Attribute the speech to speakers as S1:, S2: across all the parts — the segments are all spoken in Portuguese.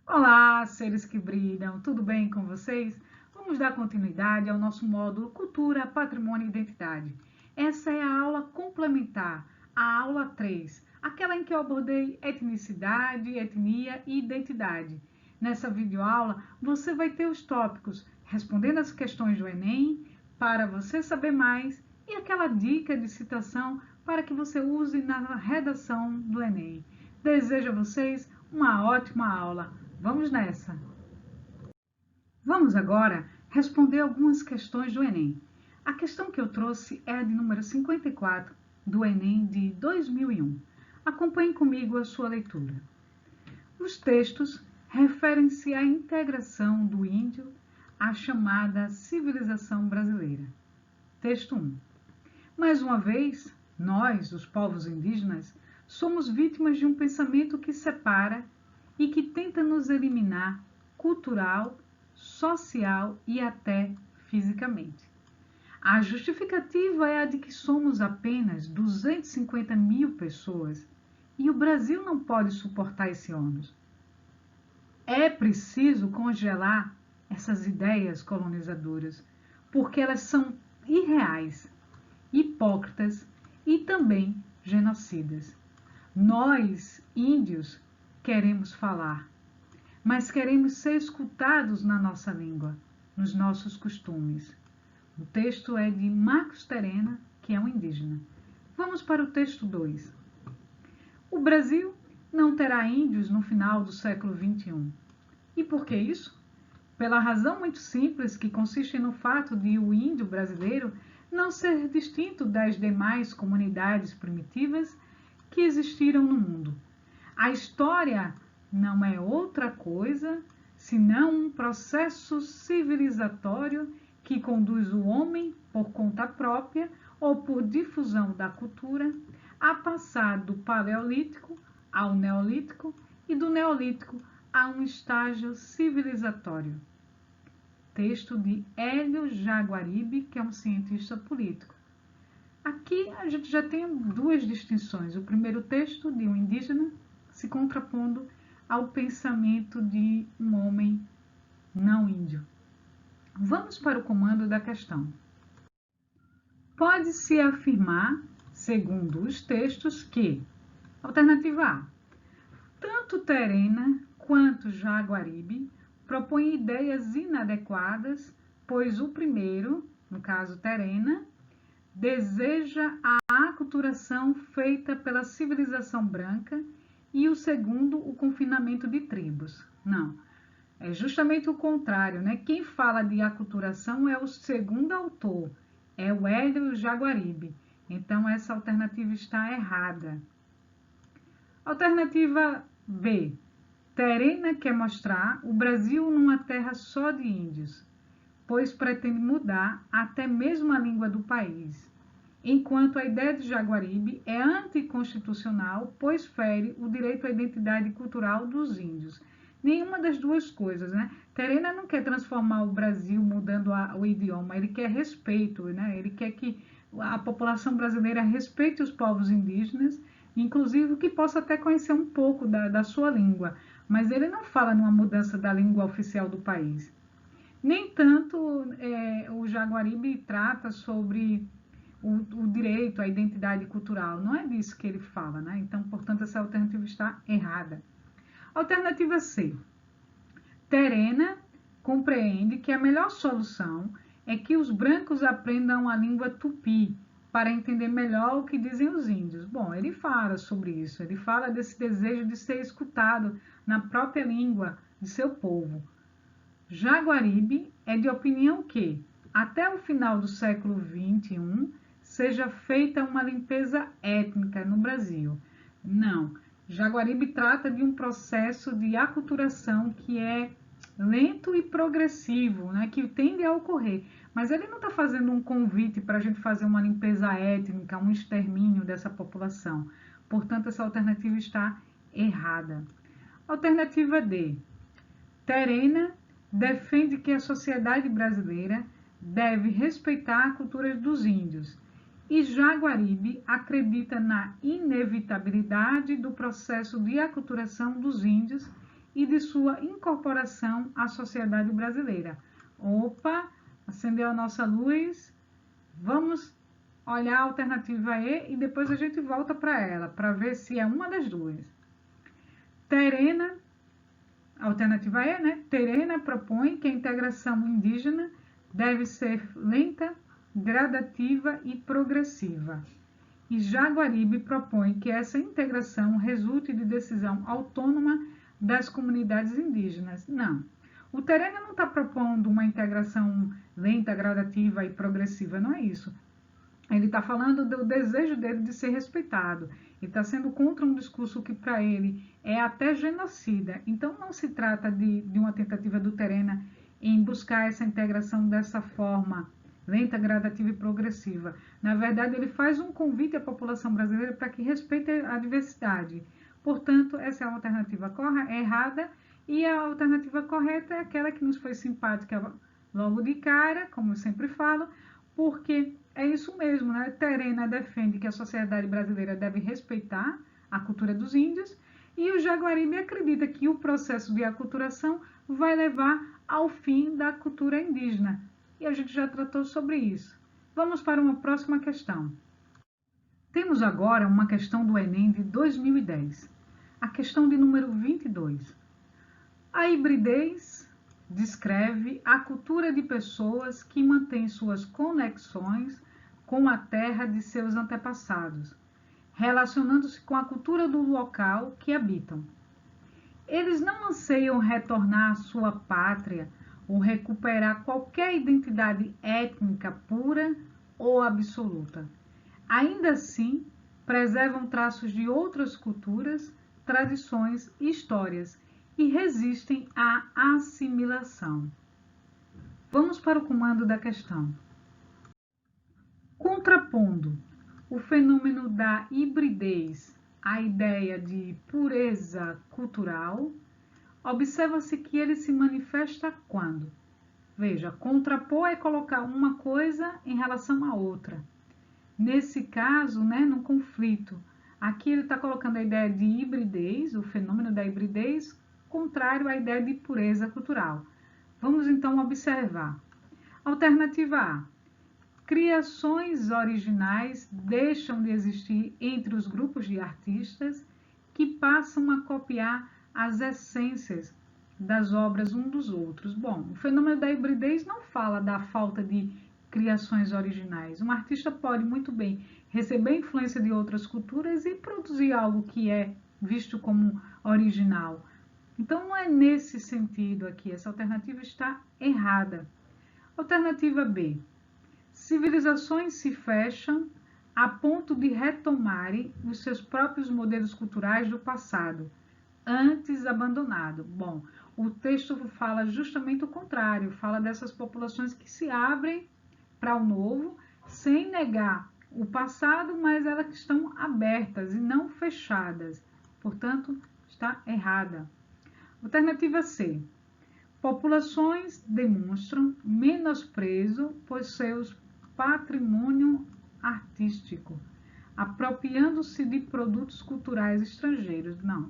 S1: Olá, seres que brilham, tudo bem com vocês? Vamos dar continuidade ao nosso módulo Cultura, Patrimônio e Identidade. Essa é a aula complementar, a aula 3, aquela em que eu abordei etnicidade, etnia e identidade. Nessa videoaula, você vai ter os tópicos respondendo as questões do Enem, para você saber mais, e aquela dica de citação para que você use na redação do Enem. Desejo a vocês uma ótima aula. Vamos nessa! Vamos agora responder algumas questões do Enem. A questão que eu trouxe é a de número 54 do Enem de 2001. Acompanhe comigo a sua leitura. Os textos referem-se à integração do índio à chamada civilização brasileira. Texto 1. Mais uma vez, nós, os povos indígenas, somos vítimas de um pensamento que separa e que tenta nos eliminar cultural, social e até fisicamente. A justificativa é a de que somos apenas 250 mil pessoas e o Brasil não pode suportar esse ônus. É preciso congelar essas ideias colonizadoras, porque elas são irreais, hipócritas e também genocidas. Nós, índios, queremos falar, mas queremos ser escutados na nossa língua, nos nossos costumes. O texto é de Marcos Terena, que é um indígena. Vamos para o texto 2. O Brasil não terá índios no final do século XXI. E por que isso? Pela razão muito simples que consiste no fato de o índio brasileiro não ser distinto das demais comunidades primitivas que existiram no mundo. A história não é outra coisa senão um processo civilizatório que conduz o homem, por conta própria ou por difusão da cultura, a passar do Paleolítico ao Neolítico e do Neolítico a um estágio civilizatório. Texto de Hélio Jaguaribe, que é um cientista político. Aqui a gente já tem duas distinções. O primeiro texto de um indígena se contrapondo ao pensamento de um homem não índio. Vamos para o comando da questão. Pode-se afirmar, segundo os textos, que, alternativa A, tanto Terena quanto Jaguaribe propõem ideias inadequadas, pois o primeiro, no caso Terena, deseja a aculturação feita pela civilização branca e o segundo, o confinamento de tribos. Não, é justamente o contrário, né? Quem fala de aculturação é o segundo autor, é o Hélio Jaguaribe. Então, essa alternativa está errada. Alternativa B. Terena quer mostrar o Brasil numa terra só de índios, pois pretende mudar até mesmo a língua do país, enquanto a ideia de Jaguaribe é anticonstitucional, pois fere o direito à identidade cultural dos índios. Nenhuma das duas coisas, né? Terena não quer transformar o Brasil mudando o idioma, ele quer respeito, né? Ele quer que a população brasileira respeite os povos indígenas, inclusive que possa até conhecer um pouco da sua língua, mas ele não fala numa mudança da língua oficial do país. Nem tanto o Jaguaribe trata sobre o direito à identidade cultural, não é disso que ele fala, né? Então, portanto, essa alternativa está errada. Alternativa C. Terena compreende que a melhor solução é que os brancos aprendam a língua tupi para entender melhor o que dizem os índios. Bom, ele fala sobre isso, ele fala desse desejo de ser escutado na própria língua de seu povo. Jaguaribe é de opinião que, até o final do século XXI, seja feita uma limpeza étnica no Brasil. Não, Jaguaribe trata de um processo de aculturação que é lento e progressivo, né, que tende a ocorrer. Mas ele não está fazendo um convite para a gente fazer uma limpeza étnica, um extermínio dessa população. Portanto, essa alternativa está errada. Alternativa D. Terena defende que a sociedade brasileira deve respeitar a cultura dos índios. E Jaguaribe acredita na inevitabilidade do processo de aculturação dos índios e de sua incorporação à sociedade brasileira. Opa, acendeu a nossa luz. Vamos olhar a alternativa E e depois a gente volta para ela, para ver se é uma das duas. Terena, alternativa E, né? Terena propõe que a integração indígena deve ser lenta, gradativa e progressiva. E Jaguaribe propõe que essa integração resulte de decisão autônoma das comunidades indígenas. Não. O Terena não está propondo uma integração lenta, gradativa e progressiva, não é isso. Ele está falando do desejo dele de ser respeitado. Ele está sendo contra um discurso que para ele é até genocida. Então não se trata de uma tentativa do Terena em buscar essa integração dessa forma, lenta, gradativa e progressiva. Na verdade, ele faz um convite à população brasileira para que respeite a diversidade. Portanto, essa é a alternativa errada, e a alternativa correta é aquela que nos foi simpática logo de cara, como eu sempre falo, porque é isso mesmo, né? Terena defende que a sociedade brasileira deve respeitar a cultura dos índios, e o Jaguaribe acredita que o processo de aculturação vai levar ao fim da cultura indígena. E a gente já tratou sobre isso. Vamos para uma próxima questão. Temos agora uma questão do Enem de 2010. A questão de número 22. A hibridez descreve a cultura de pessoas que mantêm suas conexões com a terra de seus antepassados, relacionando-se com a cultura do local que habitam. Eles não anseiam retornar à sua pátria ou recuperar qualquer identidade étnica pura ou absoluta. Ainda assim, preservam traços de outras culturas, tradições e histórias e resistem à assimilação. Vamos para o comando da questão. Contrapondo o fenômeno da hibridez à ideia de pureza cultural, observa-se que ele se manifesta quando? Veja, contrapor é colocar uma coisa em relação à outra. Nesse caso, né, no conflito, aqui ele está colocando a ideia de hibridez, o fenômeno da hibridez, contrário à ideia de pureza cultural. Vamos então observar. Alternativa A. Criações originais deixam de existir entre os grupos de artistas que passam a copiar as essências das obras um dos outros. Bom, o fenômeno da hibridez não fala da falta de criações originais. Um artista pode muito bem receber influência de outras culturas e produzir algo que é visto como original. Então não é nesse sentido aqui, essa alternativa está errada. Alternativa B. Civilizações se fecham a ponto de retomarem os seus próprios modelos culturais do passado, antes abandonado. Bom, o texto fala justamente o contrário, fala dessas populações que se abrem para o novo, sem negar o passado, mas elas estão abertas e não fechadas. Portanto, está errada. Alternativa C. Populações demonstram menosprezo por seus patrimônio artístico, apropriando-se de produtos culturais estrangeiros. Não.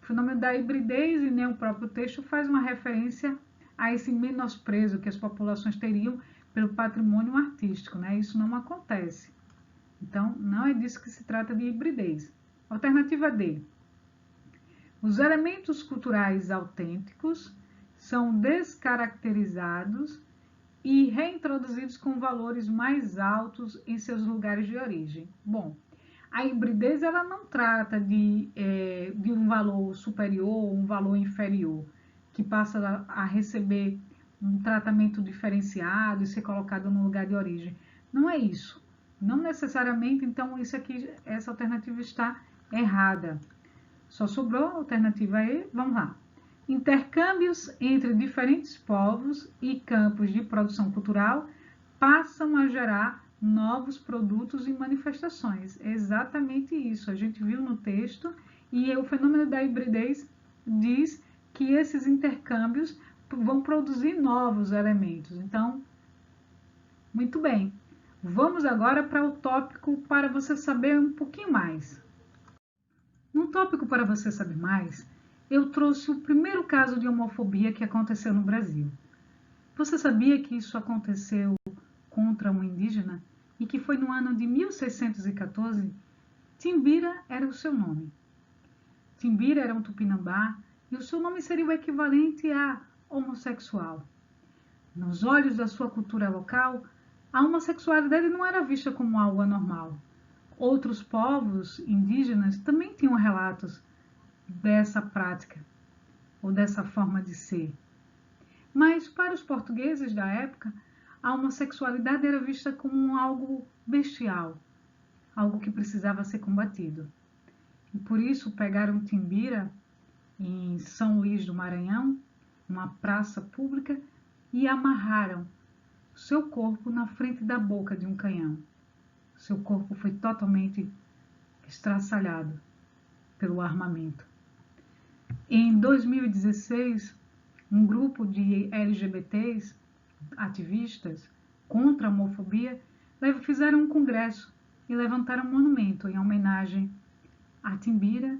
S1: O fenômeno da hibridez e nem o próprio texto faz uma referência a esse menosprezo que as populações teriam pelo patrimônio artístico, né? Isso não acontece. Então, não é disso que se trata de hibridez. Alternativa D. Os elementos culturais autênticos são descaracterizados e reintroduzidos com valores mais altos em seus lugares de origem. Bom, a hibridez ela não trata de um valor superior ou um valor inferior, que passa a receber um tratamento diferenciado e ser colocado no lugar de origem. Não é isso. Não necessariamente, então, essa alternativa está errada. Só sobrou a alternativa E, vamos lá. Intercâmbios entre diferentes povos e campos de produção cultural passam a gerar novos produtos e manifestações. É exatamente isso. A gente viu no texto e o fenômeno da hibridez diz que esses intercâmbios vão produzir novos elementos. Então, Muito bem, vamos agora para o tópico para você saber um pouquinho mais. No tópico para você saber mais, eu trouxe o primeiro caso de homofobia que aconteceu no Brasil. Você sabia que isso aconteceu contra um indígena e que foi no ano de 1614? Timbira era o seu nome. Timbira era um tupinambá e o seu nome seria o equivalente a homossexual. Nos olhos da sua cultura local, a homossexualidade não era vista como algo anormal. Outros povos indígenas também tinham relatos dessa prática ou dessa forma de ser. Mas para os portugueses da época, a homossexualidade era vista como algo bestial, algo que precisava ser combatido. E por isso pegaram Timbira em São Luís do Maranhão, uma praça pública, e amarraram seu corpo na frente da boca de um canhão. Seu corpo foi totalmente estraçalhado pelo armamento. Em 2016, um grupo de LGBTs, ativistas contra a homofobia, fizeram um congresso e levantaram um monumento em homenagem a Timbira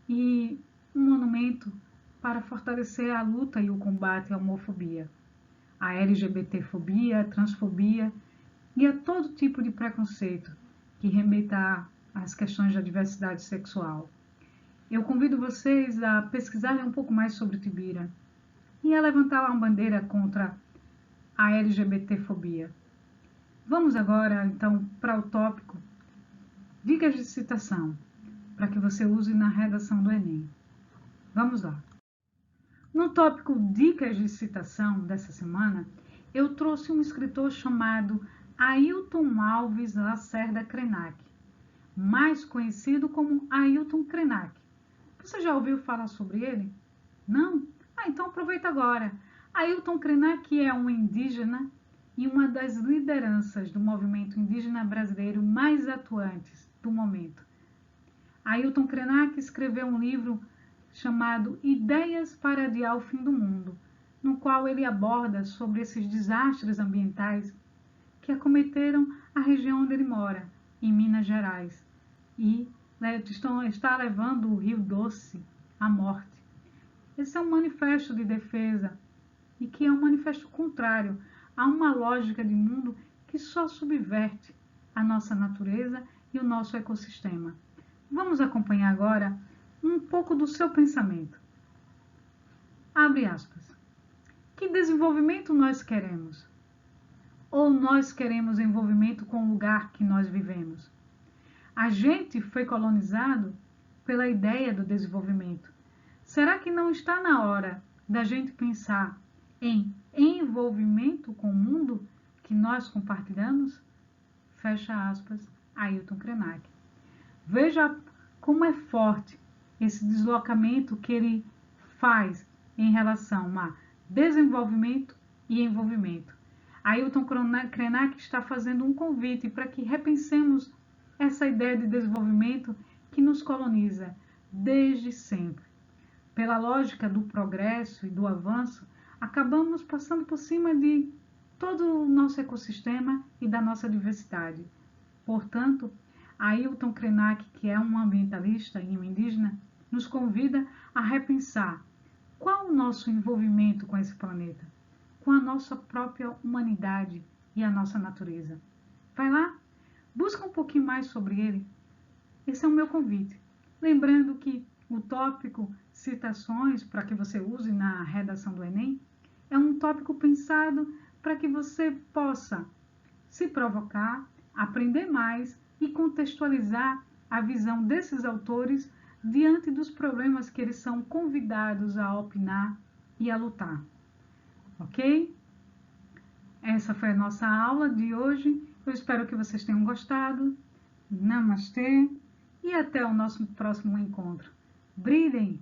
S1: e um monumento para fortalecer a luta e o combate à homofobia, a LGBTfobia, a transfobia e a todo tipo de preconceito que remeta às questões da diversidade sexual. Eu convido vocês a pesquisarem um pouco mais sobre Timbira e a levantar uma bandeira contra a LGBTfobia. Vamos agora, então, para o tópico dicas de citação, para que você use na redação do Enem. Vamos lá. No tópico dicas de citação dessa semana, eu trouxe um escritor chamado Ailton Alves Lacerda Krenak, mais conhecido como Ailton Krenak. Você já ouviu falar sobre ele? Não? Então aproveita agora. Ailton Krenak é um indígena e uma das lideranças do movimento indígena brasileiro mais atuantes do momento. Ailton Krenak escreveu um livro chamado Ideias para Adiar o Fim do Mundo, no qual ele aborda sobre esses desastres ambientais que acometeram a região onde ele mora, em Minas Gerais, e está levando o Rio Doce à morte. Esse é um manifesto de defesa e que é um manifesto contrário a uma lógica de mundo que só subverte a nossa natureza e o nosso ecossistema. Vamos acompanhar agora um pouco do seu pensamento. Abre aspas. Que desenvolvimento nós queremos? Ou nós queremos envolvimento com o lugar que nós vivemos? A gente foi colonizado pela ideia do desenvolvimento. Será que não está na hora da gente pensar em envolvimento com o mundo que nós compartilhamos? Fecha aspas, Ailton Krenak. Veja como é forte esse deslocamento que ele faz em relação a desenvolvimento e envolvimento. Ailton Krenak está fazendo um convite para que repensemos essa ideia de desenvolvimento que nos coloniza desde sempre. Pela lógica do progresso e do avanço, acabamos passando por cima de todo o nosso ecossistema e da nossa diversidade. Portanto, Ailton Krenak, que é um ambientalista e um indígena, nos convida a repensar qual o nosso envolvimento com esse planeta, com a nossa própria humanidade e a nossa natureza. Vai lá, busca um pouquinho mais sobre ele. Esse é o meu convite. Lembrando que o tópico citações, para que você use na redação do Enem, é um tópico pensado para que você possa se provocar, aprender mais e contextualizar a visão desses autores diante dos problemas que eles são convidados a opinar e a lutar. Ok? Essa foi a nossa aula de hoje. Eu espero que vocês tenham gostado. Namastê e até o nosso próximo encontro. Brilhem!